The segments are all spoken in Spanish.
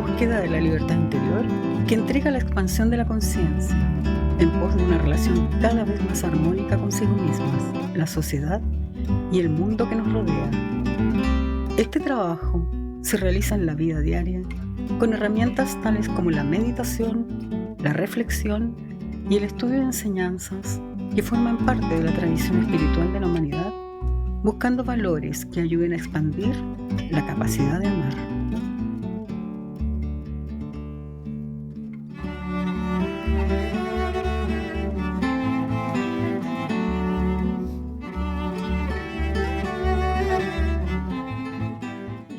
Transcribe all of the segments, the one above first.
búsqueda de la libertad interior que entrega la expansión de la conciencia en pos de una relación cada vez más armónica consigo mismas, la sociedad y el mundo que nos rodea. Este trabajo se realiza en la vida diaria con herramientas tales como la meditación, la reflexión y el estudio de enseñanzas que forman parte de la tradición espiritual de la humanidad, buscando valores que ayuden a expandir la capacidad de amar.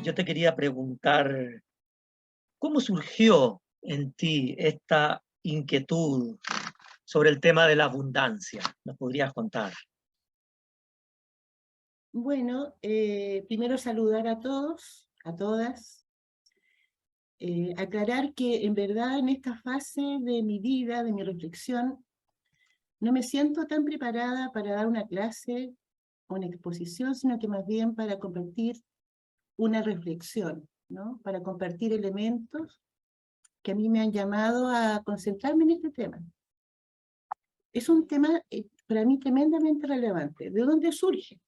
Yo te quería preguntar, ¿cómo surgió en ti esta inquietud sobre el tema de la abundancia? ¿Nos podrías contar? Bueno, primero saludar a todos, a todas, aclarar que en verdad en esta fase de mi vida, de mi reflexión, no me siento tan preparada para dar una clase o una exposición, sino que más bien para compartir una reflexión, ¿no? Para compartir elementos que a mí me han llamado a concentrarme en este tema. Es un tema para mí tremendamente relevante. ¿De dónde surge?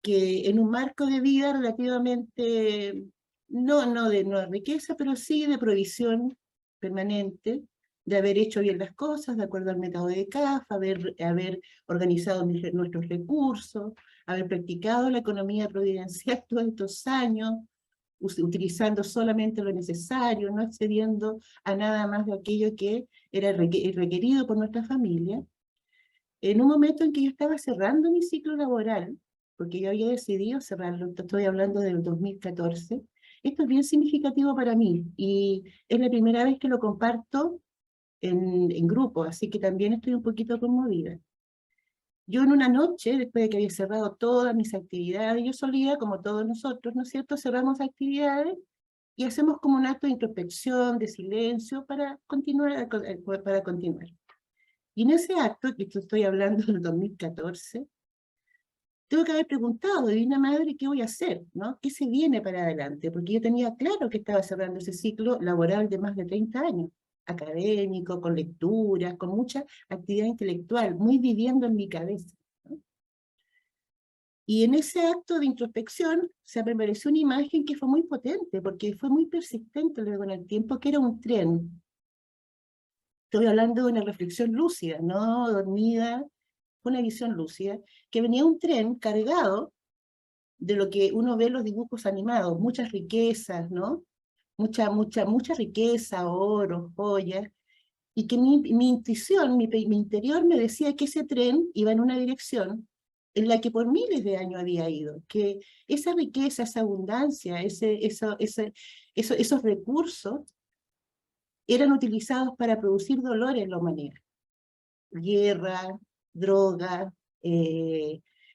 Que en un marco de vida relativamente, no de riqueza, pero sí de provisión permanente, de haber hecho bien las cosas de acuerdo al método de CAF, haber organizado nuestros recursos, haber practicado la economía providencial todos estos años, utilizando solamente lo necesario, no excediendo a nada más de aquello que era requerido por nuestra familia. En un momento en que yo estaba cerrando mi ciclo laboral, porque yo había decidido cerrarlo, estoy hablando del 2014, esto es bien significativo para mí, y es la primera vez que lo comparto en grupo, así que también estoy un poquito conmovida. Yo en una noche, después de que había cerrado todas mis actividades, yo solía, como todos nosotros, ¿no es cierto?, cerramos actividades y hacemos como un acto de introspección, de silencio, para continuar. Y en ese acto, que estoy hablando del 2014, tengo que haber preguntado, Divina Madre, ¿qué voy a hacer? ¿No? ¿Qué se viene para adelante? Porque yo tenía claro que estaba cerrando ese ciclo laboral de más de 30 años, académico, con lecturas, con mucha actividad intelectual, muy viviendo en mi cabeza, ¿no? Y en ese acto de introspección se me apareció una imagen que fue muy potente, porque fue muy persistente luego en el tiempo, que era un tren. Estoy hablando de una reflexión lúcida, no dormida, una visión lúcida, que venía un tren cargado de lo que uno ve en los dibujos animados, muchas riquezas, ¿no? Mucha riqueza, oro, joyas, y que mi intuición, mi interior me decía que ese tren iba en una dirección en la que por miles de años había ido, que esa riqueza, esa abundancia, esos recursos eran utilizados para producir dolor en la humanidad. Guerra, droga,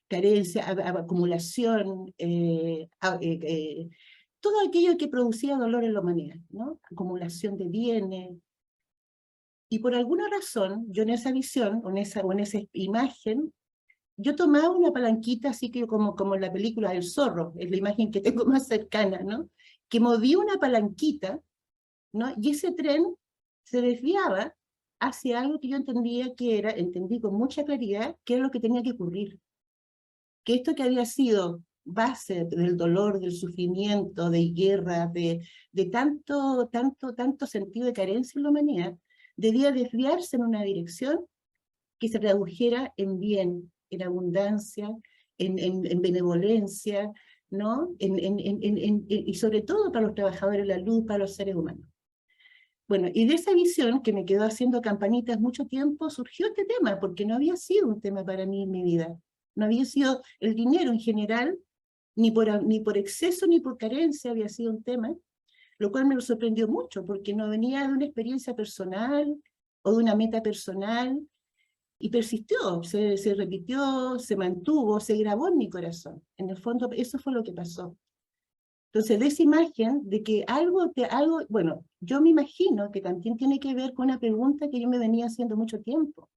carencia, acumulación, todo aquello que producía dolor en la humanidad, ¿no? Acumulación de bienes. Y por alguna razón, yo en esa visión, o en esa imagen, yo tomaba una palanquita, así que como en la película del zorro, es la imagen que tengo más cercana, ¿no? Que movía una palanquita, ¿no? Y ese tren se desviaba hacia algo que yo entendí con mucha claridad, que era lo que tenía que ocurrir. Que esto que había sido base del dolor, del sufrimiento, de guerra, de tanto sentido de carencia en la humanidad, debía desviarse en una dirección que se tradujera en bien, en abundancia, en benevolencia, ¿no? Y sobre todo para los trabajadores de la luz, para los seres humanos. Bueno, y de esa visión que me quedó haciendo campanitas mucho tiempo, surgió este tema, porque no había sido un tema para mí en mi vida. No había sido el dinero en general, ni por exceso ni por carencia había sido un tema, lo cual me lo sorprendió mucho, porque no venía de una experiencia personal o de una meta personal, y persistió, se repitió, se mantuvo, se grabó en mi corazón. En el fondo, eso fue lo que pasó. Entonces, de esa imagen de que bueno, yo me imagino que también tiene que ver con una pregunta que yo me venía haciendo mucho tiempo,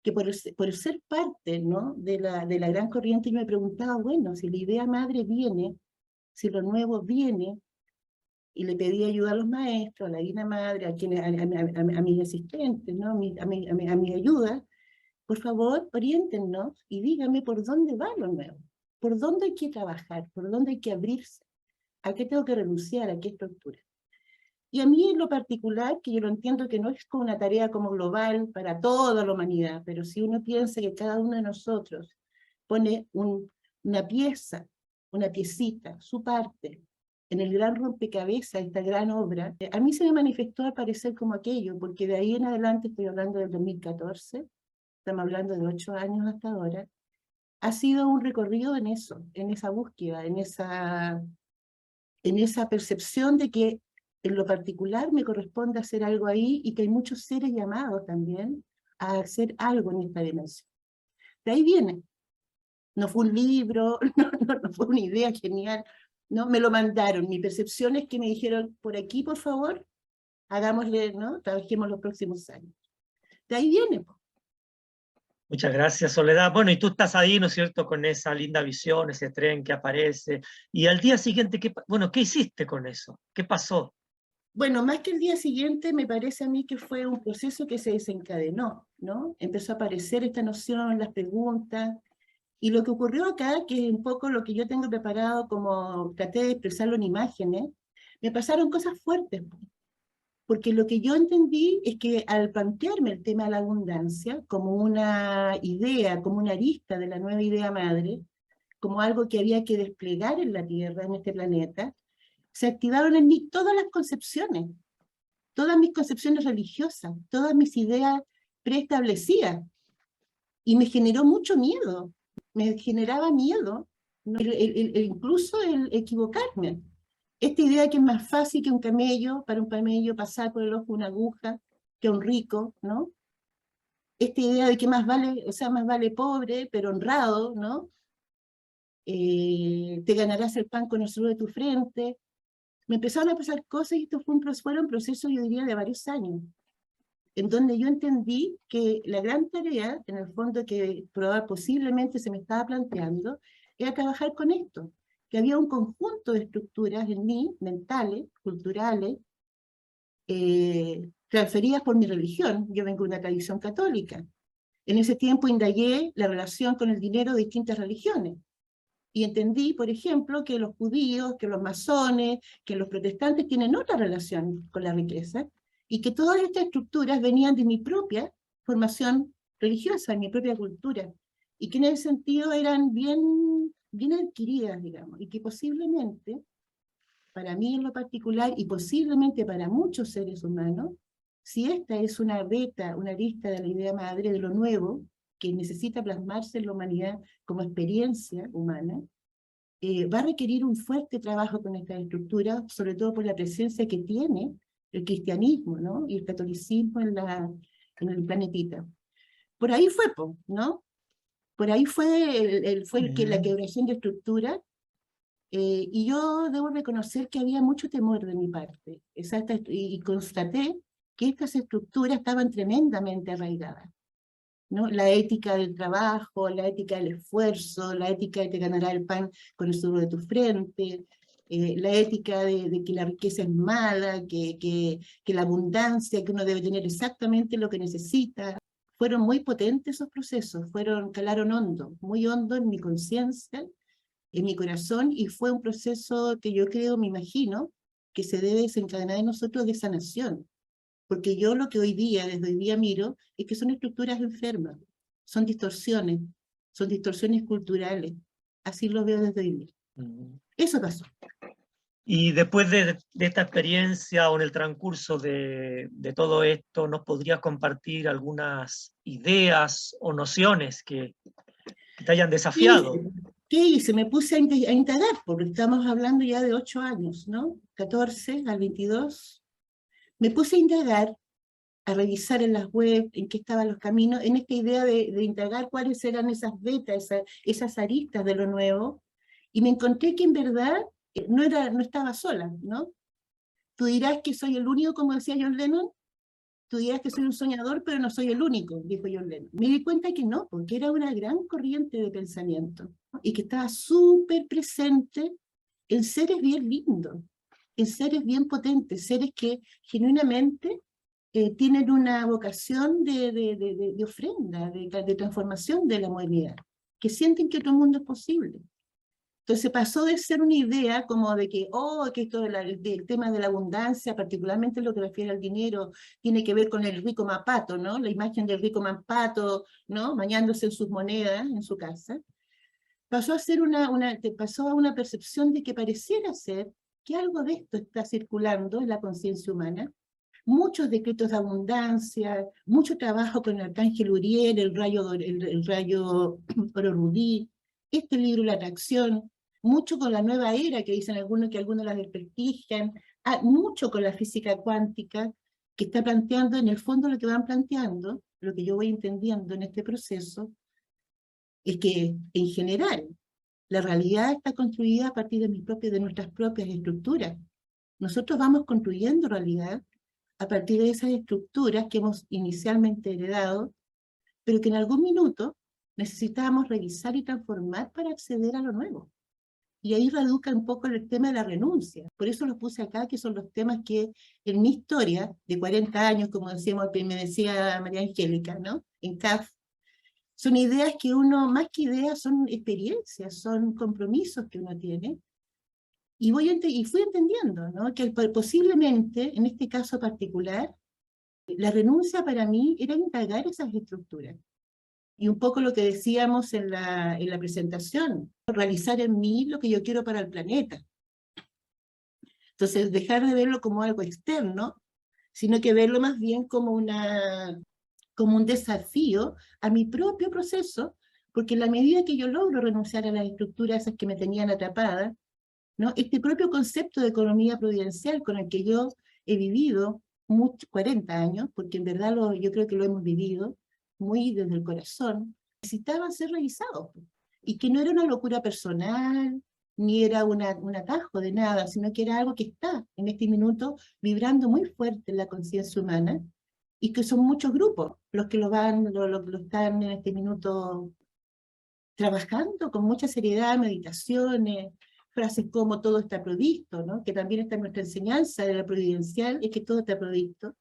que por ser parte, ¿no?, de la gran corriente, yo me preguntaba, bueno, si la idea madre viene, si lo nuevo viene, y le pedí ayuda a los maestros, a la Divina Madre, a mis asistentes, ¿no? a mi ayuda. Por favor, oriéntennos y díganme por dónde va lo nuevo, por dónde hay que trabajar, por dónde hay que abrirse, a qué tengo que renunciar, a qué estructura. Y a mí en lo particular, que yo lo entiendo que no es como una tarea como global para toda la humanidad, pero si uno piensa que cada uno de nosotros pone una pieza, una piecita, su parte, en el gran rompecabezas, esta gran obra, a mí se me manifestó al parecer como aquello, porque de ahí en adelante, estoy hablando del 2014, estamos hablando de 8 años hasta ahora, ha sido un recorrido en eso, en esa búsqueda, en esa percepción de que en lo particular me corresponde hacer algo ahí y que hay muchos seres llamados también a hacer algo en esta dimensión. De ahí viene. No fue un libro, no fue una idea genial, no, me lo mandaron. Mi percepción es que me dijeron, por aquí, por favor, hagámosle, ¿no? Trabajemos los próximos años. De ahí viene. Muchas gracias, Soledad. Bueno, y tú estás ahí, ¿no es cierto?, con esa linda visión, ese tren que aparece. Y al día siguiente, ¿qué hiciste con eso? ¿Qué pasó? Bueno, más que el día siguiente, me parece a mí que fue un proceso que se desencadenó, ¿no? Empezó a aparecer esta noción, las preguntas, y lo que ocurrió acá, que es un poco lo que yo tengo preparado, como traté de expresarlo en imágenes, me pasaron cosas fuertes, porque lo que yo entendí es que al plantearme el tema de la abundancia como una idea, como una arista de la nueva idea madre, como algo que había que desplegar en la Tierra, en este planeta, se activaron en mí todas mis concepciones religiosas, todas mis ideas preestablecidas, y me generó mucho miedo, me generaba miedo, ¿no? Incluso el equivocarme. Esta idea de que es más fácil que para un camello pasar por el ojo una aguja, que un rico, ¿no? Esta idea de que más vale pobre, pero honrado, ¿no? Te ganarás el pan con el sudor de tu frente. Me empezaron a pasar cosas y esto fueron procesos, yo diría, de varios años, en donde yo entendí que la gran tarea, en el fondo, que posiblemente se me estaba planteando, era trabajar con esto, que había un conjunto de estructuras en mí, mentales, culturales, transferidas por mi religión. Yo vengo de una tradición católica. En ese tiempo indagué la relación con el dinero de distintas religiones. Y entendí, por ejemplo, que los judíos, que los masones, que los protestantes tienen otra relación con la riqueza, y que todas estas estructuras venían de mi propia formación religiosa, de mi propia cultura, y que en ese sentido eran bien adquiridas, digamos, y que posiblemente, para mí en lo particular, y posiblemente para muchos seres humanos, si esta es una beta, una lista de la idea madre de lo nuevo, que necesita plasmarse en la humanidad como experiencia humana, va a requerir un fuerte trabajo con estas estructuras, sobre todo por la presencia que tiene el cristianismo, ¿no? Y el catolicismo en el planetita. Por ahí fue, ¿no? Por ahí fue la quebración de estructura, y yo debo reconocer que había mucho temor de mi parte, y constaté que estas estructuras estaban tremendamente arraigadas, ¿no? La ética del trabajo, la ética del esfuerzo, la ética de te ganará el pan con el sudor de tu frente, la ética de que la riqueza es mala, que la abundancia, que uno debe tener exactamente lo que necesita. Fueron muy potentes esos procesos, calaron hondo, muy hondo en mi conciencia, en mi corazón, y fue un proceso que yo creo, me imagino, que se debe desencadenar en nosotros de sanación. Porque yo lo que desde hoy día miro, es que son estructuras enfermas, son distorsiones culturales. Así lo veo desde hoy día. Eso pasó. Y después de esta experiencia o en el transcurso de todo esto, ¿nos podrías compartir algunas ideas o nociones que te hayan desafiado? ¿Qué hice? Me puse a indagar, porque estamos hablando ya de 8 años, ¿no? 14 al 22. Me puse a indagar, a revisar en las webs, en qué estaban los caminos, en esta idea de indagar cuáles eran esas vetas, esas aristas de lo nuevo, y me encontré que en verdad no estaba sola, ¿no? Tú dirás que soy el único, como decía John Lennon, tú dirás que soy un soñador, pero no soy el único, dijo John Lennon. Me di cuenta que no, porque era una gran corriente de pensamiento, ¿no? Y que estaba súper presente en seres bien lindos, en seres bien potentes, seres que genuinamente tienen una vocación de ofrenda, de transformación de la humanidad, que sienten que otro mundo es posible. Entonces pasó de ser una idea como de que, que esto del tema de la abundancia, particularmente lo que refiere al dinero, tiene que ver con el rico mapato, ¿no? La imagen del rico mapato, ¿no? Bañándose en sus monedas en su casa. Pasó a ser pasó a una percepción de que pareciera ser que algo de esto está circulando en la conciencia humana. Muchos decretos de abundancia, mucho trabajo con el arcángel Uriel, el rayo oro rubí, este libro La Atracción, mucho con la nueva era, que dicen algunos que algunos la desprestigian, mucho con la física cuántica, que está planteando, en el fondo lo que van planteando, lo que yo voy entendiendo en este proceso, es que en general la realidad está construida a partir de nuestras propias estructuras. Nosotros vamos construyendo realidad a partir de esas estructuras que hemos inicialmente heredado, pero que en algún minuto necesitábamos revisar y transformar para acceder a lo nuevo. Y ahí radica un poco el tema de la renuncia. Por eso los puse acá, que son los temas que en mi historia de 40 años, como decíamos, me decía María Angélica, ¿no? En CAF, son ideas que uno, más que ideas, son experiencias, son compromisos que uno tiene. Y fui entendiendo, ¿no? Que posiblemente, en este caso particular, la renuncia para mí era indagar esas estructuras. Y un poco lo que decíamos en la presentación, realizar en mí lo que yo quiero para el planeta. Entonces, dejar de verlo como algo externo, sino que verlo más bien como un desafío a mi propio proceso, porque en la medida que yo logro renunciar a las estructuras esas que me tenían atrapada, ¿no? Este propio concepto de economía providencial con el que yo he vivido 40 años, porque en verdad yo creo que lo hemos vivido muy desde el corazón, necesitaban ser revisados, y que no era una locura personal, ni era un atajo de nada, sino que era algo que está en este minuto vibrando muy fuerte en la conciencia humana, y que son muchos grupos los que lo están en este minuto trabajando con mucha seriedad, meditaciones, frases como todo está provisto, ¿no? Que también está en nuestra enseñanza de la providencial, es que todo está provisto.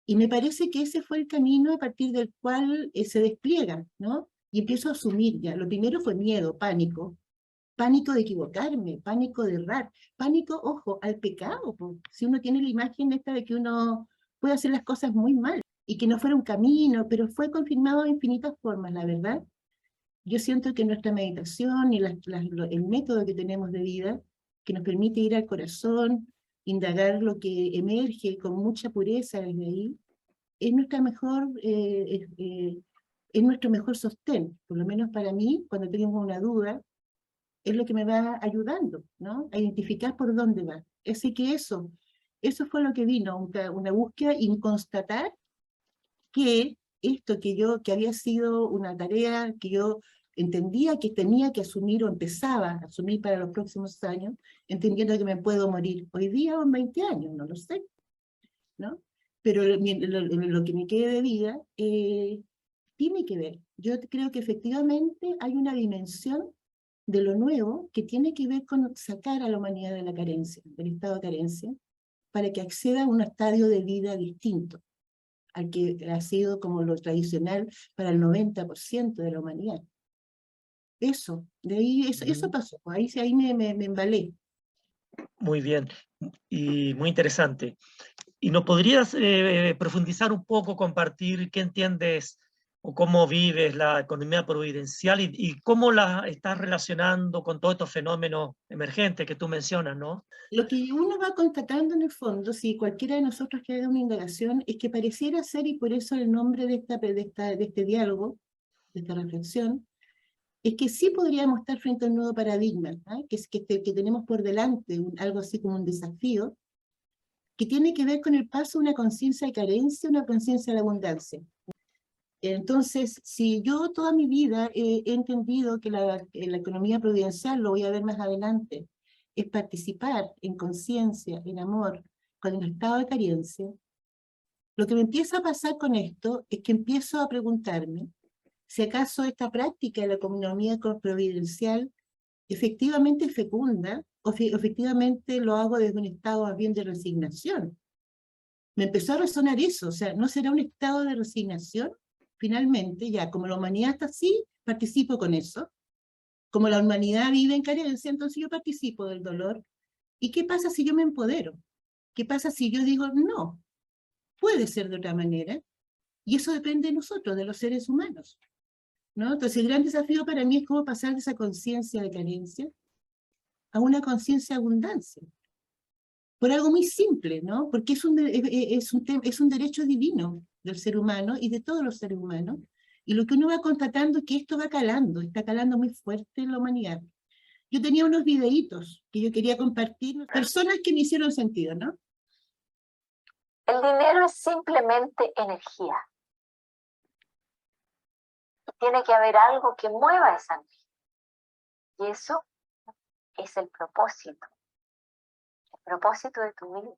Y me parece que ese fue el camino a partir del cual se despliega, ¿no? Y empiezo a asumir ya. Lo primero fue miedo, pánico de equivocarme, pánico de errar, pánico, ojo, al pecado. Si uno tiene la imagen esta de que uno puede hacer las cosas muy mal, y que no fuera un camino, pero fue confirmado de infinitas formas, la verdad. Yo siento que nuestra meditación y el método que tenemos de vida, que nos permite ir al corazón, indagar lo que emerge con mucha pureza desde ahí, es nuestro mejor sostén. Por lo menos para mí, cuando tengo una duda, es lo que me va ayudando, ¿no? A identificar por dónde va. Así que eso fue lo que vino, una búsqueda y constatar que esto que había sido una tarea que yo entendía que tenía que asumir o empezaba a asumir para los próximos años, entendiendo que me puedo morir hoy día o en 20 años, no lo sé, ¿no? Pero lo que me quede de vida tiene que ver. Yo creo que efectivamente hay una dimensión de lo nuevo que tiene que ver con sacar a la humanidad de la carencia, del estado de carencia, para que acceda a un estadio de vida distinto al que ha sido como lo tradicional para el 90% de la humanidad. Eso pasó, ahí me embalé. Muy bien, y muy interesante. ¿Y nos podrías profundizar un poco, compartir qué entiendes o cómo vives la economía providencial y cómo la estás relacionando con todos estos fenómenos emergentes que tú mencionas, ¿no? Lo que uno va constatando en el fondo, si cualquiera de nosotros que haga una indagación, es que pareciera ser, y por eso el nombre de este diálogo, de esta reflexión, es que sí podríamos estar frente a un nuevo paradigma, ¿eh? que tenemos por delante algo así como un desafío, que tiene que ver con el paso de una conciencia de carencia a una conciencia de abundancia. Entonces, si yo toda mi vida he entendido que la economía providencial, lo voy a ver más adelante, es participar en conciencia, en amor, con el estado de carencia, lo que me empieza a pasar con esto es que empiezo a preguntarme si acaso esta práctica de la economía providencial efectivamente es fecunda efectivamente lo hago desde un estado más bien de resignación. Me empezó a resonar eso, o sea, ¿no será un estado de resignación? Finalmente, ya, como la humanidad está así, participo con eso. Como la humanidad vive en carencia, entonces yo participo del dolor. ¿Y qué pasa si yo me empodero? ¿Qué pasa si yo digo, no, puede ser de otra manera? Y eso depende de nosotros, de los seres humanos, ¿no? Entonces el gran desafío para mí es cómo pasar de esa conciencia de carencia a una conciencia de abundancia. Por algo muy simple, ¿no? Porque es un derecho divino del ser humano y de todos los seres humanos. Y lo que uno va constatando es que esto va calando, está calando muy fuerte en la humanidad. Yo tenía unos videitos que yo quería compartir, personas que me hicieron sentido, ¿no? El dinero es simplemente energía. Y tiene que haber algo que mueva esa energía. Y eso es el propósito de tu vida.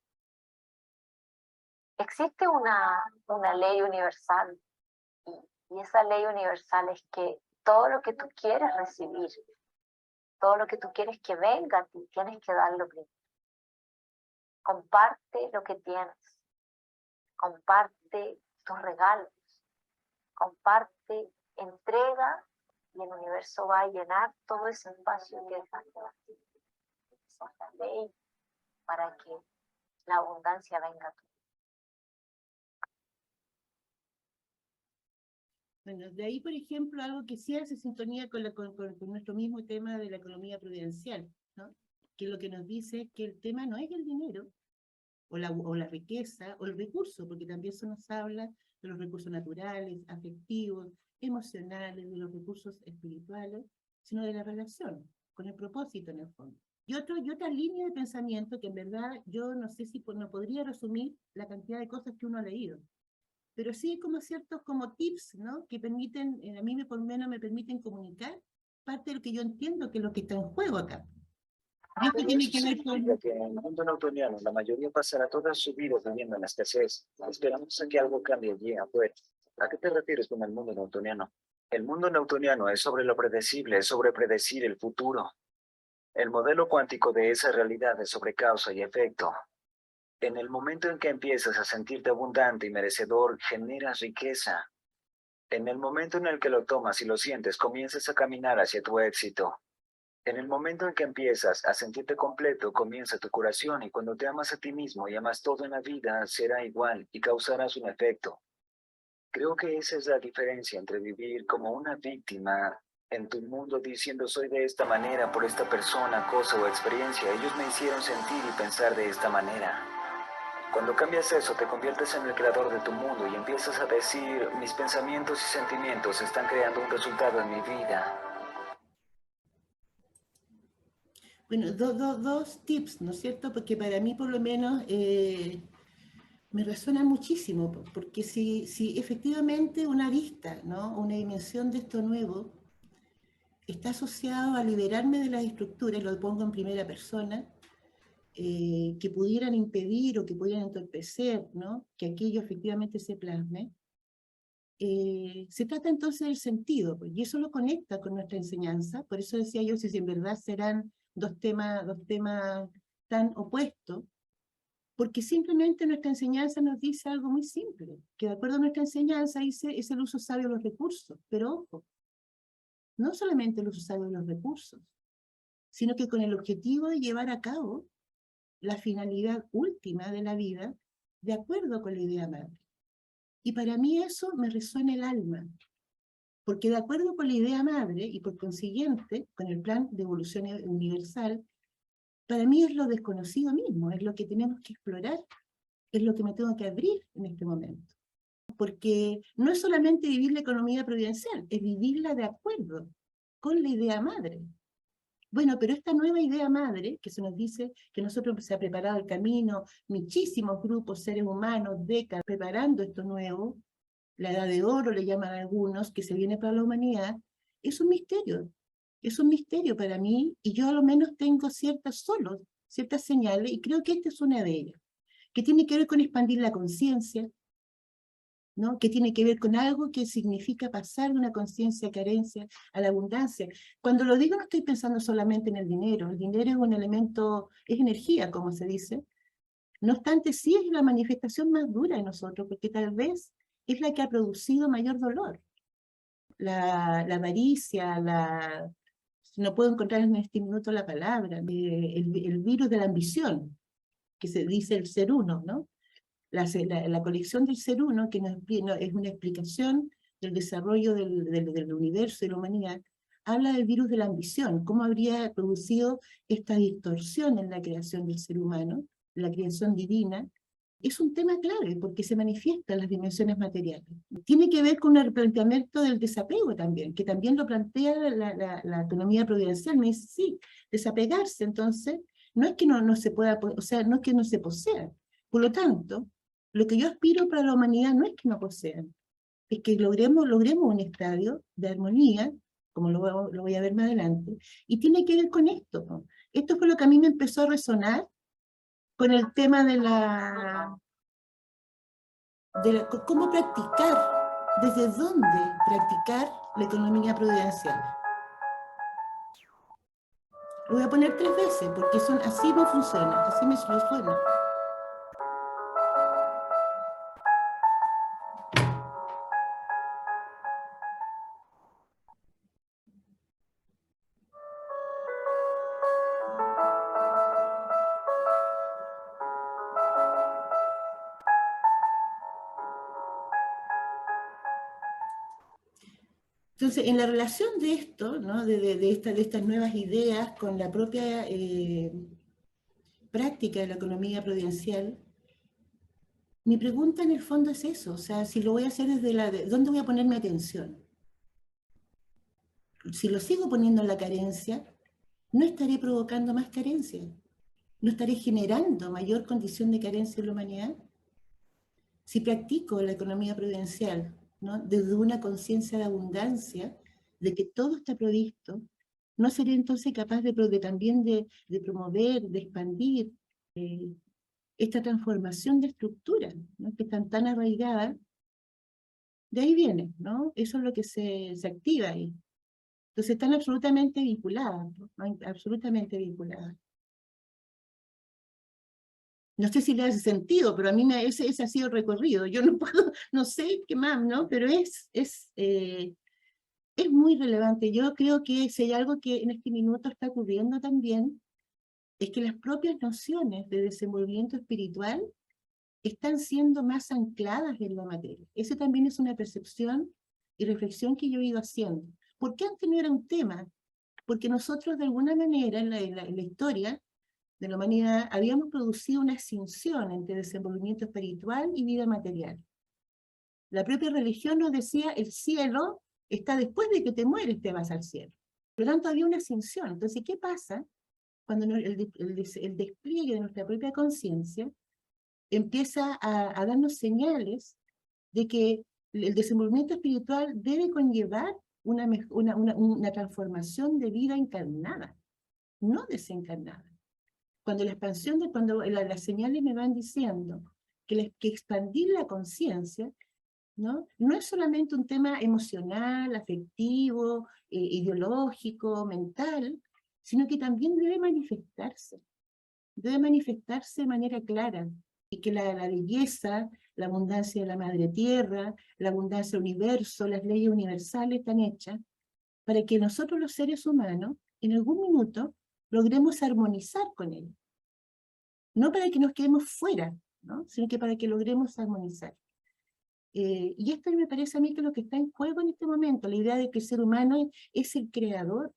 Existe una ley universal, y esa ley universal es que todo lo que tú quieres recibir, todo lo que tú quieres que venga a ti, tienes que darlo primero. Comparte lo que tienes, comparte tus regalos, comparte, entrega, y el universo va a llenar todo ese espacio que dejaste vacío. Esa es la ley para que la abundancia venga a ti. Bueno, de ahí, por ejemplo, algo que sí hace sintonía con nuestro mismo tema de la economía prudencial, ¿no? Que lo que nos dice es que el tema no es el dinero, o la riqueza, o el recurso, porque también eso nos habla de los recursos naturales, afectivos, emocionales, de los recursos espirituales, sino de la relación, con el propósito en el fondo. Y otra línea de pensamiento que en verdad yo no sé si no podría resumir la cantidad de cosas que uno ha leído, pero sí como ciertos como tips, ¿no? Que permiten, a mí por lo menos me permiten comunicar parte de lo que yo entiendo que es lo que está en juego acá. Y esto tiene que ver con... Que en el mundo newtoniano la mayoría pasará toda su vida viviendo en la escasez. Esperamos a que algo cambie allí afuera. ¿A qué te refieres con el mundo newtoniano? El mundo newtoniano es sobre lo predecible, es sobre predecir el futuro. El modelo cuántico de esa realidad es sobre causa y efecto. En el momento en que empiezas a sentirte abundante y merecedor, generas riqueza. En el momento en el que lo tomas y lo sientes, comienzas a caminar hacia tu éxito. En el momento en que empiezas a sentirte completo, comienza tu curación, y cuando te amas a ti mismo y amas todo en la vida, será igual y causarás un efecto. Creo que esa es la diferencia entre vivir como una víctima en tu mundo diciendo soy de esta manera por esta persona, cosa o experiencia. Ellos me hicieron sentir y pensar de esta manera. Cuando cambias eso, te conviertes en el creador de tu mundo y empiezas a decir mis pensamientos y sentimientos están creando un resultado en mi vida. Bueno, dos tips, ¿no es cierto? Porque para mí, por lo menos, me resuena muchísimo, porque si efectivamente una vista, ¿no? Una dimensión de esto nuevo está asociado a liberarme de las estructuras, lo pongo en primera persona, que pudieran impedir o que pudieran entorpecer, ¿no? Que aquello efectivamente se plasme, se trata entonces del sentido, pues, y eso lo conecta con nuestra enseñanza. Por eso decía yo, si en verdad serán dos temas tan opuestos, porque simplemente nuestra enseñanza nos dice algo muy simple, que de acuerdo a nuestra enseñanza es el uso sabio de los recursos, pero ojo, no solamente el uso sabio de los recursos, sino que con el objetivo de llevar a cabo la finalidad última de la vida, de acuerdo con la idea madre. Y para mí eso me resuena el alma, porque de acuerdo con la idea madre, y por consiguiente, con el plan de evolución universal, para mí es lo desconocido mismo, es lo que tenemos que explorar, es lo que me tengo que abrir en este momento. Porque no es solamente vivir la economía providencial, es vivirla de acuerdo con la idea madre. Bueno, pero esta nueva idea madre, que se nos dice que nosotros se ha preparado el camino, muchísimos grupos, seres humanos, décadas, preparando esto nuevo, la edad de oro le llaman algunos, que se viene para la humanidad, es un misterio para mí, y yo a lo menos tengo ciertas señales, y creo que esta es una de ellas, que tiene que ver con expandir la conciencia, ¿no? Que tiene que ver con algo que significa pasar de una conciencia de carencia a la abundancia. Cuando lo digo no estoy pensando solamente en el dinero es un elemento, es energía, como se dice. No obstante, sí es la manifestación más dura de nosotros, porque tal vez es la que ha producido mayor dolor. La avaricia, no puedo encontrar en este minuto la palabra, el virus de la ambición, que se dice el ser uno, ¿no? La colección del ser uno, que es una explicación del desarrollo del universo y de la humanidad, habla del virus de la ambición, cómo habría producido esta distorsión en la creación del ser humano, la creación divina. Es un tema clave porque se manifiesta en las dimensiones materiales. Tiene que ver con el planteamiento del desapego también, que también lo plantea la economía providencial. Me dice, sí, desapegarse, entonces, no es que no se pueda, o sea, no es que no se posea. Por lo tanto, lo que yo aspiro para la humanidad no es que no posean, es que logremos un estadio de armonía, como lo voy a ver más adelante, y tiene que ver con esto, ¿no? Esto fue lo que a mí me empezó a resonar con el tema de cómo practicar, desde dónde practicar la economía providencial. Lo voy a poner 3 veces, porque así no funciona, así me suena. Entonces, en la relación de esto, ¿no? de estas nuevas ideas con la propia práctica de la economía providencial, mi pregunta en el fondo es eso, o sea, si lo voy a hacer ¿dónde voy a poner mi atención? Si lo sigo poniendo en la carencia, no estaré provocando más carencia, no estaré generando mayor condición de carencia en la humanidad. Si practico la economía providencial, ¿no? Desde una conciencia de abundancia, de que todo está provisto, ¿no sería entonces capaz también de promover, de expandir esta transformación de estructuras, ¿no? Que están tan arraigadas? De ahí viene, ¿no? Eso es lo que se activa ahí. Entonces están absolutamente vinculadas, ¿no? Absolutamente vinculadas. No sé si le hace sentido, pero a mí ese ha sido el recorrido. Yo no puedo, no sé qué más, ¿no? Pero es muy relevante. Yo creo que si hay algo que en este minuto está ocurriendo también, es que las propias nociones de desenvolvimiento espiritual están siendo más ancladas en la materia. Esa también es una percepción y reflexión que yo he ido haciendo. ¿Por qué antes no era un tema? Porque nosotros de alguna manera en la historia de la humanidad habíamos producido una escinción entre desenvolvimiento espiritual y vida material. La propia religión nos decía, el cielo está después de que te mueres, te vas al cielo. Por lo tanto, había una escinción. Entonces, ¿qué pasa cuando el despliegue de nuestra propia conciencia empieza a darnos señales de que el desenvolvimiento espiritual debe conllevar una transformación de vida encarnada, no desencarnada? Cuando la expansión cuando las señales me van diciendo que expandir la conciencia, ¿no? No es solamente un tema emocional, afectivo, ideológico, mental, sino que también debe manifestarse de manera clara, y que la belleza, la abundancia de la madre tierra, la abundancia del universo, las leyes universales están hechas para que nosotros los seres humanos, en algún minuto, logremos armonizar con él. No para que nos quedemos fuera, ¿no? Sino que para que logremos armonizar. Y esto me parece a mí que es lo que está en juego en este momento, la idea de que el ser humano es el creador.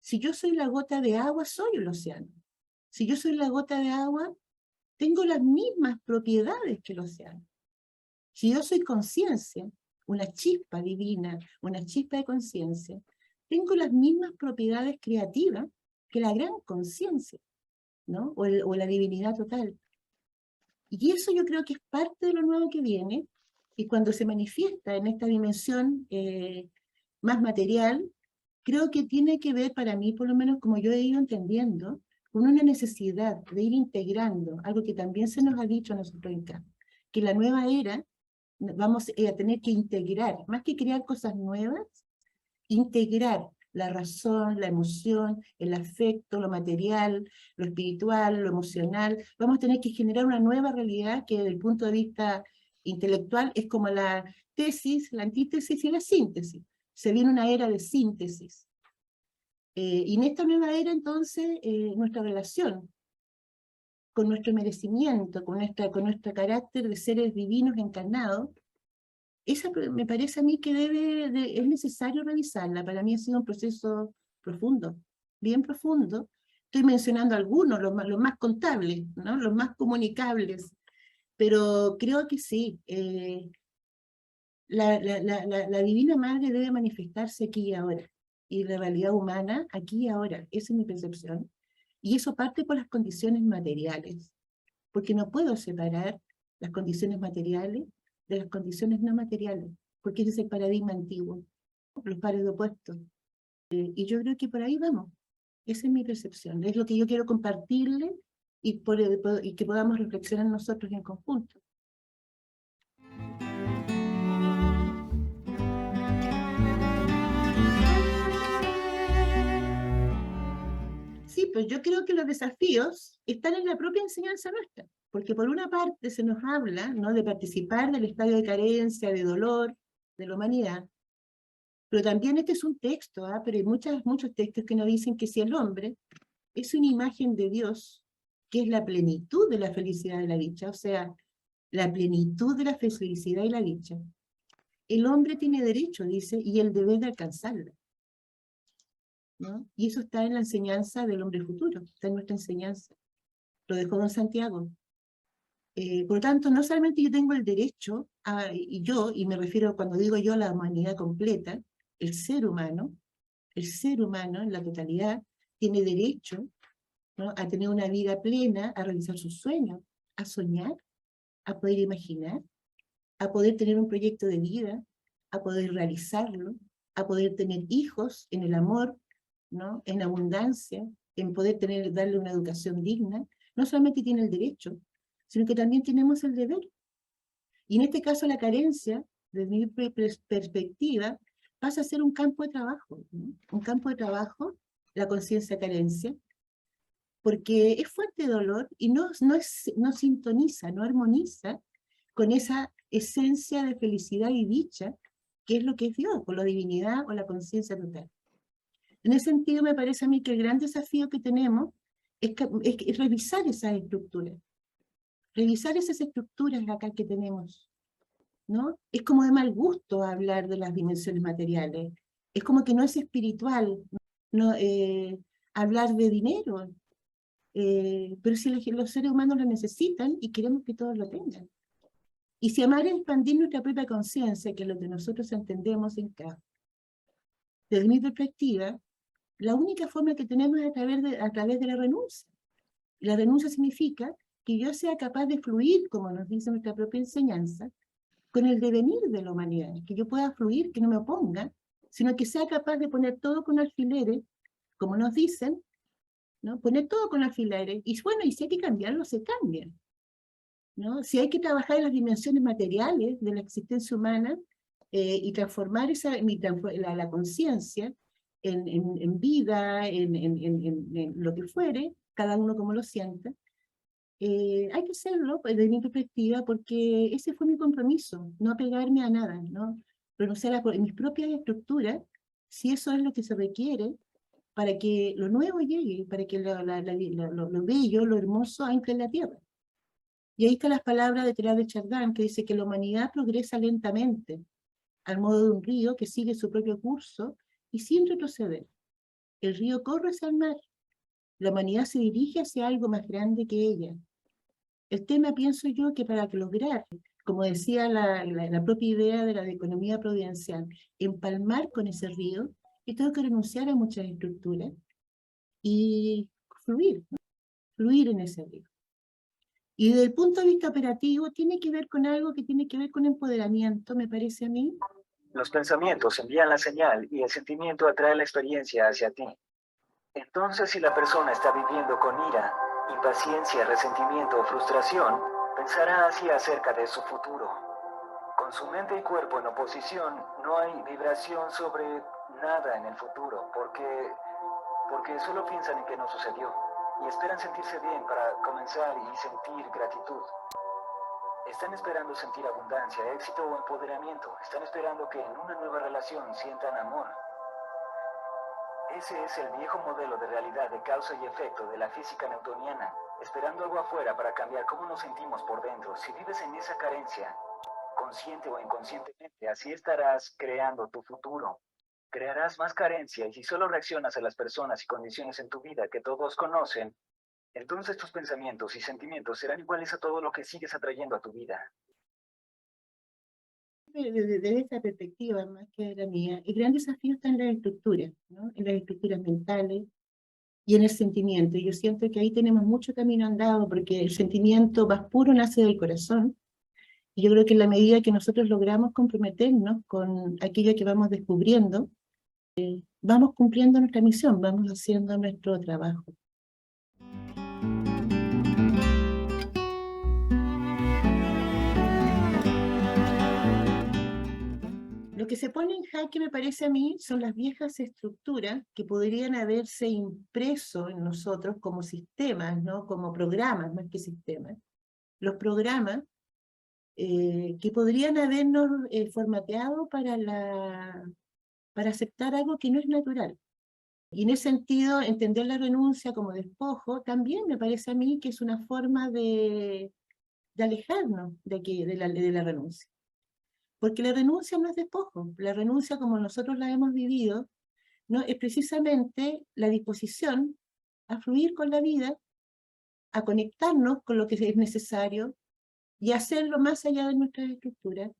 Si yo soy la gota de agua, soy el océano. Si yo soy la gota de agua, tengo las mismas propiedades que el océano. Si yo soy conciencia, una chispa divina, una chispa de conciencia, tengo las mismas propiedades creativas que la gran conciencia, ¿no? O la divinidad total. Y eso yo creo que es parte de lo nuevo que viene, y cuando se manifiesta en esta dimensión más material, creo que tiene que ver, para mí, por lo menos como yo he ido entendiendo, con una necesidad de ir integrando algo que también se nos ha dicho a nosotros en campo, que la nueva era vamos a tener que integrar, más que crear cosas nuevas, integrar la razón, la emoción, el afecto, lo material, lo espiritual, lo emocional. Vamos a tener que generar una nueva realidad que desde el punto de vista intelectual es como la tesis, la antítesis y la síntesis. Se viene una era de síntesis. Y en esta nueva era, entonces, nuestra relación con nuestro merecimiento, con nuestro carácter de seres divinos encarnados, esa me parece a mí que es necesario revisarla. Para mí ha sido un proceso profundo, bien profundo. Estoy mencionando algunos, los más contables, ¿no? Los más comunicables, pero creo que sí, la Divina Madre debe manifestarse aquí y ahora, y la realidad humana aquí y ahora, esa es mi percepción, y eso parte por las condiciones materiales, porque no puedo separar las condiciones materiales de las condiciones no materiales, porque ese es el paradigma antiguo, los pares de opuestos. Y yo creo que por ahí vamos. Esa es mi percepción, es lo que yo quiero compartirle y que podamos reflexionar nosotros en conjunto. Sí, pues yo creo que los desafíos están en la propia enseñanza nuestra, porque por una parte se nos habla, ¿no?, de participar del estadio de carencia, de dolor, de la humanidad, pero también este es un texto, pero hay muchos textos que nos dicen que si el hombre es una imagen de Dios, que es la plenitud de la felicidad y la dicha, o sea, la plenitud de la felicidad y la dicha, el hombre tiene derecho, dice, y el deber de alcanzarla, ¿no? Y eso está en la enseñanza del hombre futuro, está en nuestra enseñanza. Lo dejó don Santiago. Por lo tanto, no solamente yo tengo el derecho, y me refiero cuando digo yo a la humanidad completa, el ser humano en la totalidad, tiene derecho, ¿no?, a tener una vida plena, a realizar sus sueños, a soñar, a poder imaginar, a poder tener un proyecto de vida, a poder realizarlo, a poder tener hijos en el amor, ¿no?, en abundancia, en poder darle una educación digna. No solamente tiene el derecho, sino que también tenemos el deber. Y en este caso la carencia, desde mi perspectiva, pasa a ser un campo de trabajo, ¿no? Un campo de trabajo, la conciencia carencia, porque es fuerte dolor y no sintoniza, no armoniza con esa esencia de felicidad y dicha, que es lo que es Dios, o la divinidad o la conciencia total. En ese sentido me parece a mí que el gran desafío que tenemos es revisar esas estructuras acá que tenemos, ¿no? Es como de mal gusto hablar de las dimensiones materiales, es como que no es espiritual, no, hablar de dinero, pero si los seres humanos lo necesitan y queremos que todos lo tengan. Y si amar es expandir nuestra propia conciencia, que es lo que nosotros entendemos en cada. Desde mi perspectiva, la única forma que tenemos es a través de la renuncia. La renuncia significa que yo sea capaz de fluir, como nos dice nuestra propia enseñanza, con el devenir de la humanidad, que yo pueda fluir, que no me oponga, sino que sea capaz de poner todo con alfileres, como nos dicen, ¿no? Poner todo con alfileres, y bueno, y si hay que cambiarlo, se cambia, ¿no? Si hay que trabajar en las dimensiones materiales de la existencia humana, y transformar la conciencia en vida, en lo que fuere, cada uno como lo sienta, hay que hacerlo desde mi perspectiva, porque ese fue mi compromiso, no apegarme a nada, ¿no? Renunciar a mis propias estructuras, si eso es lo que se requiere, para que lo nuevo llegue, para que lo bello, lo hermoso entre en la tierra. Y ahí están las palabras de Teilhard de Chardin, que dice que la humanidad progresa lentamente, al modo de un río que sigue su propio curso y sin retroceder. El río corre hacia el mar, la humanidad se dirige hacia algo más grande que ella. El tema, pienso yo, que para lograr, como decía la propia idea de la economía providencial, empalmar con ese río, y tengo que renunciar a muchas estructuras y fluir, ¿no? Fluir en ese río. Y desde el punto de vista operativo tiene que ver con algo que tiene que ver con empoderamiento, me parece a mí. Los pensamientos envían la señal y el sentimiento atrae la experiencia hacia ti. Entonces, si la persona está viviendo con ira, impaciencia, resentimiento o frustración, pensará así acerca de su futuro. Con su mente y cuerpo en oposición, no hay vibración sobre nada en el futuro, porque solo piensan en que no sucedió y esperan sentirse bien para comenzar y sentir gratitud. Están esperando sentir abundancia, éxito o empoderamiento. Están esperando que en una nueva relación sientan amor. Ese es el viejo modelo de realidad de causa y efecto de la física newtoniana, esperando algo afuera para cambiar cómo nos sentimos por dentro. Si vives en esa carencia, consciente o inconscientemente, así estarás creando tu futuro. Crearás más carencia y si solo reaccionas a las personas y condiciones en tu vida que todos conocen, entonces tus pensamientos y sentimientos serán iguales a todo lo que sigues atrayendo a tu vida. Desde esta perspectiva, más que la mía, el gran desafío está en las estructuras, ¿no? En las estructuras mentales y en el sentimiento. Y yo siento que ahí tenemos mucho camino andado, porque el sentimiento más puro nace del corazón. Y yo creo que en la medida que nosotros logramos comprometernos con aquello que vamos descubriendo, vamos cumpliendo nuestra misión, vamos haciendo nuestro trabajo. Lo que se pone en jaque, me parece a mí, son las viejas estructuras que podrían haberse impreso en nosotros como sistemas, ¿no? Como programas, más que sistemas. Los programas que podrían habernos formateado para aceptar algo que no es natural. Y en ese sentido, entender la renuncia como despojo, también me parece a mí que es una forma de alejarnos de la renuncia. Porque la renuncia no es despojo, la renuncia como nosotros la hemos vivido, ¿no? Es precisamente la disposición a fluir con la vida, a conectarnos con lo que es necesario y hacerlo más allá de nuestras estructuras.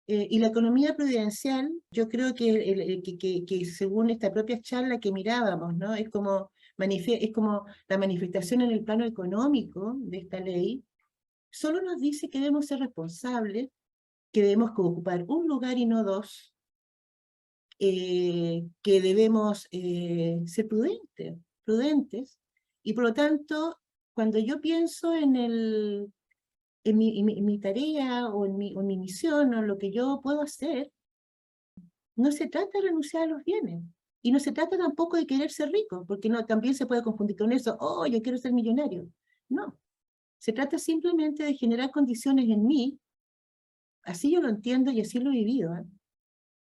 Y la economía prudencial, yo creo que según esta propia charla que mirábamos, ¿no? Es como la manifestación en el plano económico de esta ley, solo nos dice que debemos ser responsables, que debemos ocupar un lugar y no dos, que debemos ser prudentes, y por lo tanto, cuando yo pienso en mi tarea o en mi misión o en lo que yo puedo hacer, no se trata de renunciar a los bienes, y no se trata tampoco de querer ser rico, porque no, también se puede confundir con eso, oh, yo quiero ser millonario. No, se trata simplemente de generar condiciones en mí, así yo lo entiendo y así lo he vivido,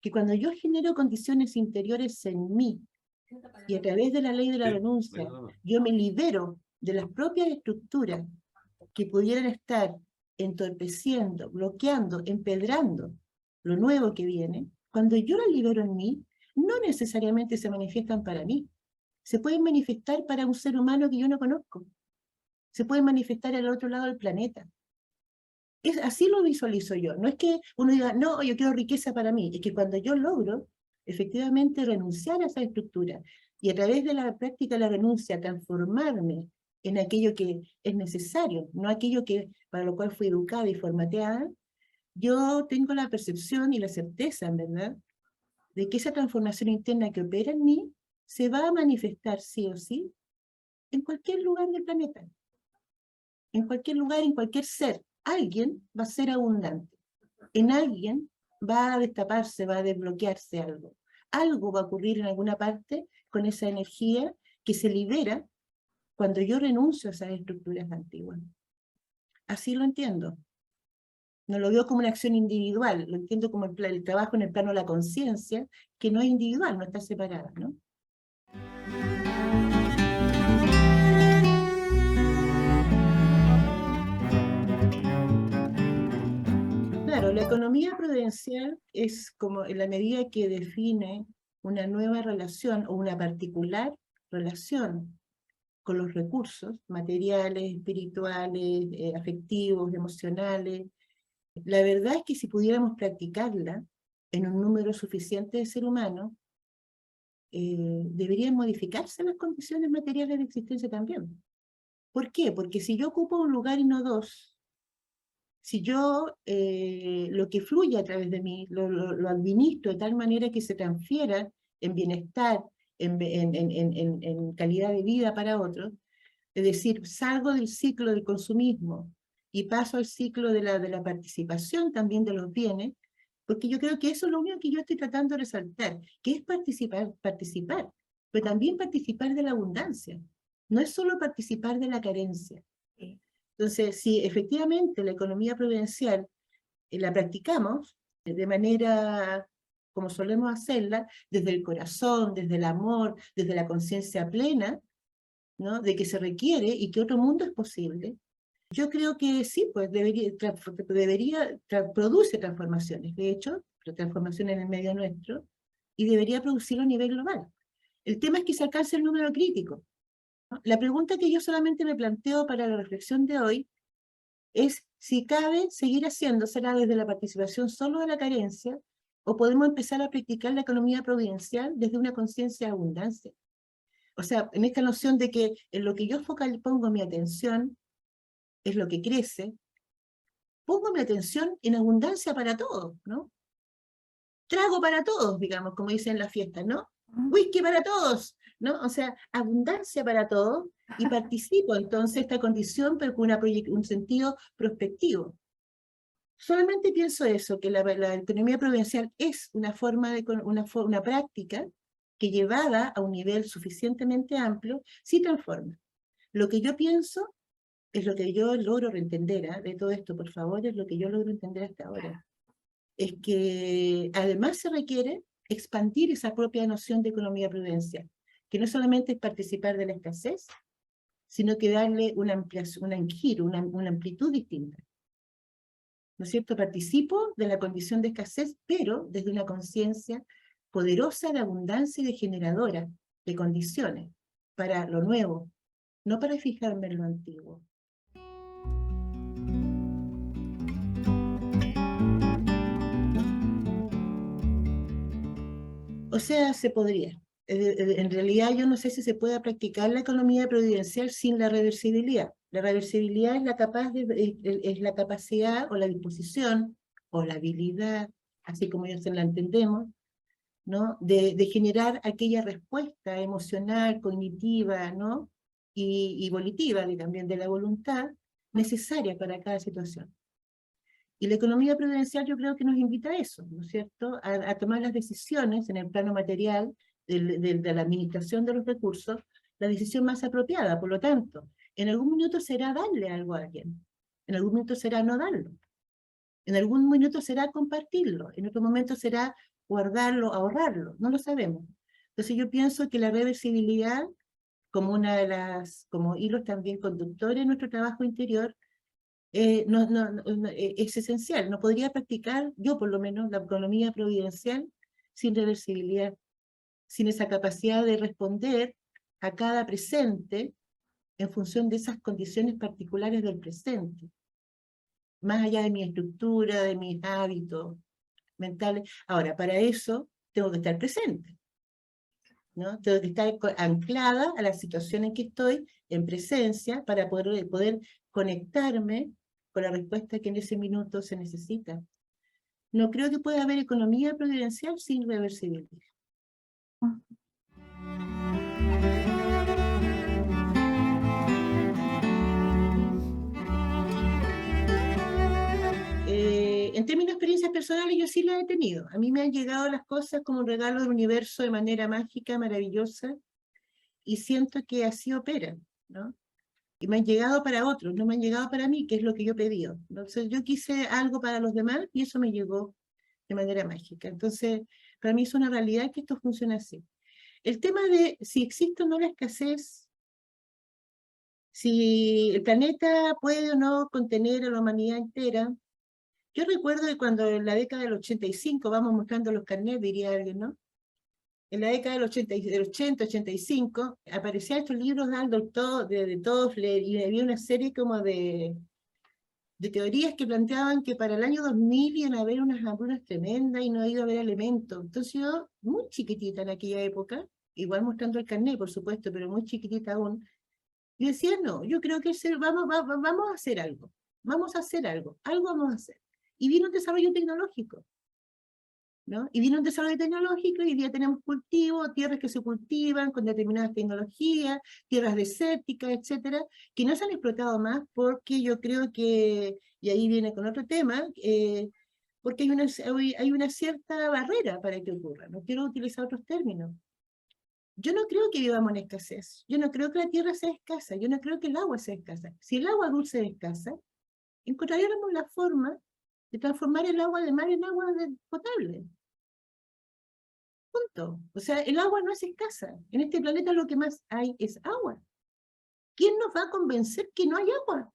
que cuando yo genero condiciones interiores en mí, y a través de la ley de la renuncia, yo me libero de las propias estructuras que pudieran estar entorpeciendo, bloqueando, empedrando lo nuevo que viene, cuando yo las libero en mí, no necesariamente se manifiestan para mí, se pueden manifestar para un ser humano que yo no conozco, se pueden manifestar al otro lado del planeta. Así lo visualizo yo, no es que uno diga, no, yo quiero riqueza para mí, es que cuando yo logro efectivamente renunciar a esa estructura, y a través de la práctica de la renuncia transformarme en aquello que es necesario, no aquello para lo cual fui educada y formateada, yo tengo la percepción y la certeza, en verdad, de que esa transformación interna que opera en mí se va a manifestar sí o sí en cualquier lugar del planeta. En cualquier lugar, en cualquier ser, alguien va a ser abundante. En alguien va a destaparse, va a desbloquearse algo. Algo va a ocurrir en alguna parte con esa energía que se libera cuando yo renuncio a esas estructuras antiguas. Así lo entiendo. No lo veo como una acción individual, lo entiendo como el trabajo en el plano de la conciencia, que no es individual, no está separada, ¿no? Claro, la economía prudencial es como en la medida que define una nueva relación o una particular relación con los recursos materiales, espirituales, afectivos, emocionales. La verdad es que si pudiéramos practicarla en un número suficiente de seres humanos, deberían modificarse las condiciones materiales de existencia también. ¿Por qué? Porque si yo ocupo un lugar y no dos, si yo lo que fluye a través de mí lo administro de tal manera que se transfiera en bienestar, en calidad de vida para otros, es decir, salgo del ciclo del consumismo y paso al ciclo de la participación también de los bienes, porque yo creo que eso es lo único que yo estoy tratando de resaltar, que es participar, pero también participar de la abundancia. No es solo participar de la carencia. Entonces, si efectivamente la economía providencial la practicamos de manera como solemos hacerla, desde el corazón, desde el amor, desde la conciencia plena, ¿no? De que se requiere y que otro mundo es posible, yo creo que sí, pues produce transformaciones, de hecho, transformaciones en el medio nuestro, y debería producirlo a nivel global. El tema es que se alcance el número crítico, ¿no? La pregunta que yo solamente me planteo para la reflexión de hoy es si cabe seguir haciéndosela desde la participación solo de la carencia, o podemos empezar a practicar la economía providencial desde una conciencia de abundancia. O sea, en esta noción de que en lo que yo pongo mi atención es lo que crece, pongo mi atención en abundancia para todos, ¿no? Trago para todos, digamos, como dicen en las fiestas, ¿no? Whisky para todos, ¿no? O sea, abundancia para todos, y participo entonces esta condición, pero con un sentido prospectivo. Solamente pienso eso, que la economía providencial es una forma de una práctica que llevada a un nivel suficientemente amplio, sí transforma. Lo que yo pienso es lo que yo logro entender, de todo esto, por favor, es lo que yo logro entender hasta ahora. Es que además se requiere expandir esa propia noción de economía providencial, que no solamente es participar de la escasez, sino que darle una ampliación, un giro, una amplitud distinta. ¿No es cierto? Participo de la condición de escasez, pero desde una conciencia poderosa de abundancia y de generadora de condiciones para lo nuevo, no para fijarme en lo antiguo. O sea, se podría. En realidad yo no sé si se puede practicar la economía providencial sin la reversibilidad. La reversibilidad es la capacidad o la disposición o la habilidad, así como ya se la entendemos, ¿no? De generar aquella respuesta emocional, cognitiva, ¿no? Y volitiva también de la voluntad necesaria para cada situación. Y la economía providencial yo creo que nos invita a eso, ¿no es cierto? A tomar las decisiones en el plano material de la administración de los recursos, la decisión más apropiada. Por lo tanto, en algún minuto será darle algo a alguien, en algún minuto será no darlo, en algún minuto será compartirlo, en otro momento será guardarlo, ahorrarlo, no lo sabemos. Entonces yo pienso que la reversibilidad, como una de las, como hilos también conductores de nuestro trabajo interior, es esencial. No podría practicar, yo por lo menos, la economía providencial sin reversibilidad, sin esa capacidad de responder a cada presente en función de esas condiciones particulares del presente, más allá de mi estructura, de mis hábitos mentales. Ahora, para eso tengo que estar presente, ¿no? Tengo que estar anclada a la situación en que estoy, en presencia, para poder conectarme con la respuesta que en ese minuto se necesita. No creo que pueda haber economía providencial sin reversibilidad. En términos de experiencias personales, yo sí las he tenido. A mí me han llegado las cosas como un regalo del universo de manera mágica, maravillosa, y siento que así opera, ¿no? Y me han llegado para otros, no me han llegado para mí, que es lo que yo pedí. Entonces yo quise algo para los demás y eso me llegó de manera mágica. Entonces, para mí es una realidad que esto funciona así. El tema de si existe o no la escasez, si el planeta puede o no contener a la humanidad entera. Yo recuerdo que cuando en la década del 85, vamos mostrando los carnets, diría alguien, ¿no? En la década del 80, 85, aparecían estos libros de Toffler, y había una serie como de teorías que planteaban que para el año 2000 iban a haber unas hambrunas tremendas y no iba a haber elementos. Entonces yo, muy chiquitita en aquella época, igual mostrando el carnet, por supuesto, pero muy chiquitita aún, yo decía, no, yo creo que vamos a hacer algo, algo vamos a hacer. Y vino un desarrollo tecnológico. ¿no? Y viene un desarrollo tecnológico y hoy día tenemos cultivos, tierras que se cultivan con determinadas tecnologías, tierras desérticas, etcétera, que no se han explotado más porque yo creo que, y ahí viene con otro tema, porque hay una cierta barrera para que ocurra. No quiero utilizar otros términos. Yo no creo que vivamos en escasez. Yo no creo que la tierra sea escasa. Yo no creo que el agua sea escasa. Si el agua dulce es escasa, encontraríamos la forma de transformar el agua de mar en agua potable. Punto. O sea, el agua no es escasa. En este planeta lo que más hay es agua. ¿Quién nos va a convencer que no hay agua?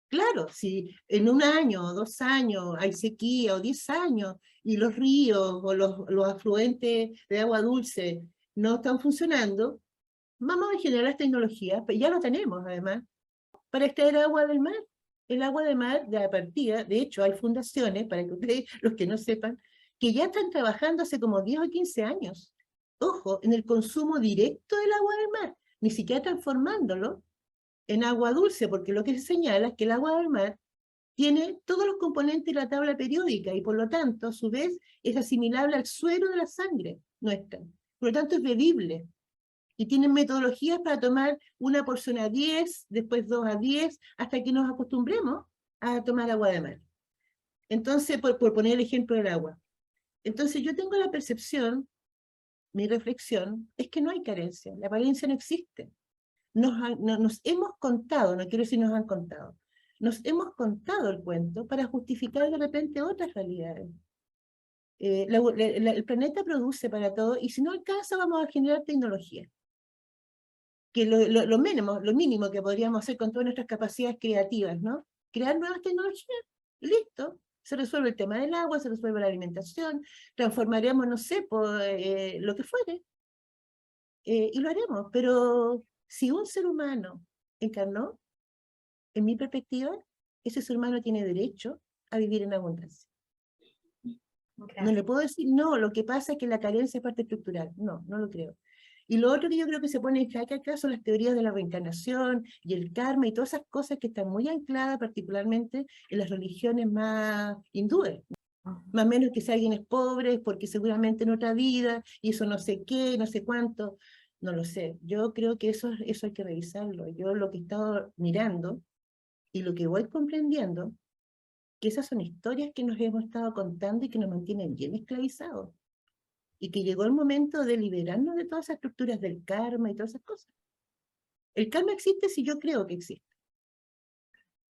Claro, si en 1 año o 2 años hay sequía o 10 años y los ríos o los afluentes de agua dulce no están funcionando, vamos a generar tecnologías, pero ya lo tenemos además, para extraer agua del mar. El agua del mar de la partida, de hecho hay fundaciones, para que ustedes, los que no sepan, que ya están trabajando hace como 10 o 15 años, ojo, en el consumo directo del agua del mar, ni siquiera transformándolo en agua dulce, porque lo que se señala es que el agua del mar tiene todos los componentes de la tabla periódica y por lo tanto, a su vez, es asimilable al suero de la sangre nuestra. Por lo tanto, es bebible. Y tienen metodologías para tomar una porción a 10, después 2 a 10, hasta que nos acostumbremos a tomar agua de mar. Entonces, por poner el ejemplo del agua. Entonces, yo tengo la percepción, mi reflexión, es que no hay carencia, la carencia no existe. Nos hemos contado, no quiero decir nos han contado, nos hemos contado el cuento para justificar de repente otras realidades. El planeta produce para todo, y si no alcanza vamos a generar tecnología. Que lo mínimo que podríamos hacer con todas nuestras capacidades creativas, ¿no? Crear nuevas tecnologías, y listo. Se resuelve el tema del agua, se resuelve la alimentación, transformaremos, no sé, por, lo que fuere, y lo haremos. Pero si un ser humano encarnó, en mi perspectiva, ese ser humano tiene derecho a vivir en abundancia. Gracias. No le puedo decir, no, lo que pasa es que la carencia es parte estructural. No, no lo creo. Y lo otro que yo creo que se pone en jaque acá son las teorías de la reencarnación y el karma y todas esas cosas que están muy ancladas particularmente en las religiones más hindúes. Más o menos que si alguien es pobre es porque seguramente en otra vida, y eso no sé qué, no sé cuánto, no lo sé. Yo creo que eso hay que revisarlo. Yo lo que he estado mirando y lo que voy comprendiendo, que esas son historias que nos hemos estado contando y que nos mantienen bien esclavizados. Y que llegó el momento de liberarnos de todas esas estructuras del karma y todas esas cosas. El karma existe si yo creo que existe.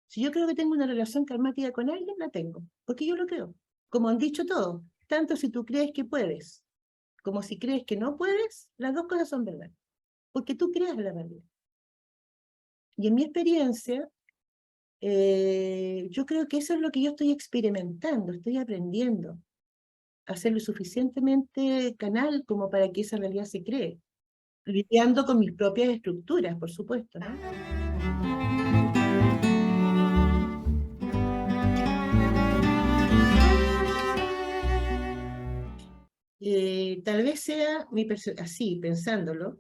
Si yo creo que tengo una relación karmática con alguien, la tengo, porque yo lo creo. Como han dicho todos, tanto si tú crees que puedes, como si crees que no puedes, las dos cosas son verdad, porque tú creas la verdad. Y en mi experiencia, yo creo que eso es lo que yo estoy experimentando, estoy aprendiendo a ser lo suficientemente canal como para que esa realidad se cree, lidiando con mis propias estructuras, por supuesto, ¿no? Tal vez sea, así, pensándolo,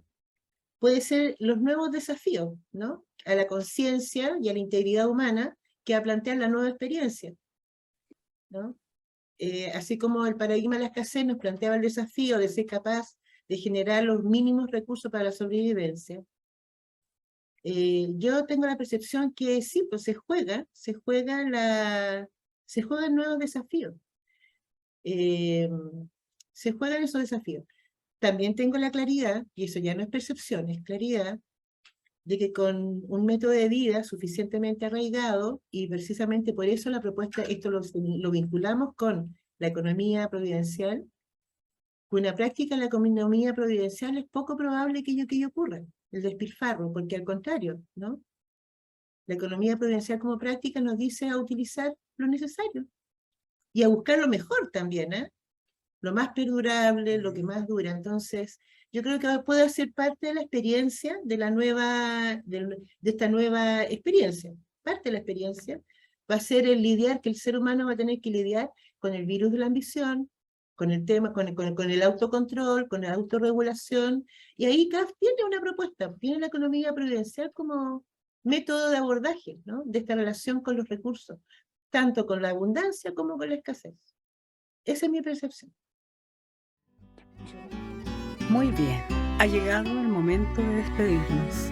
puede ser los nuevos desafíos, ¿no? A la conciencia y a la integridad humana que va a plantear la nueva experiencia, ¿no? Así como el paradigma de la escasez nos planteaba el desafío de ser capaz de generar los mínimos recursos para la sobrevivencia. Yo tengo la percepción que sí, pues se juegan nuevos desafíos. Se juegan esos desafíos. También tengo la claridad, y eso ya no es percepción, es claridad, de que con un método de vida suficientemente arraigado, y precisamente por eso la propuesta, esto lo vinculamos con la economía providencial, con una práctica en la economía providencial es poco probable que ello ocurra, el despilfarro, porque al contrario, ¿no? La economía providencial como práctica nos dice a utilizar lo necesario, y a buscar lo mejor también, ¿eh? Lo más perdurable, lo que más dura. Entonces, yo creo que puede ser parte de la experiencia de esta nueva experiencia. Parte de la experiencia va a ser el lidiar, que el ser humano va a tener que lidiar con el virus de la ambición, con el tema, con el autocontrol, con la autorregulación, y ahí CAF tiene una propuesta, tiene la economía providencial como método de abordaje, ¿no? De esta relación con los recursos, tanto con la abundancia como con la escasez. Esa es mi percepción. Muy bien, ha llegado el momento de despedirnos.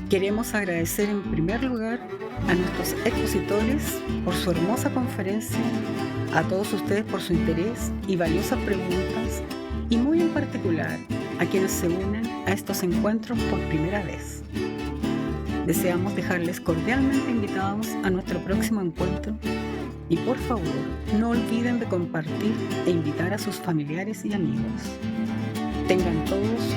Queremos agradecer en primer lugar a nuestros expositores por su hermosa conferencia, a todos ustedes por su interés y valiosas preguntas, y muy en particular a quienes se unen a estos encuentros por primera vez. Deseamos dejarles cordialmente invitados a nuestro próximo encuentro y por favor no olviden de compartir e invitar a sus familiares y amigos. Tengan todos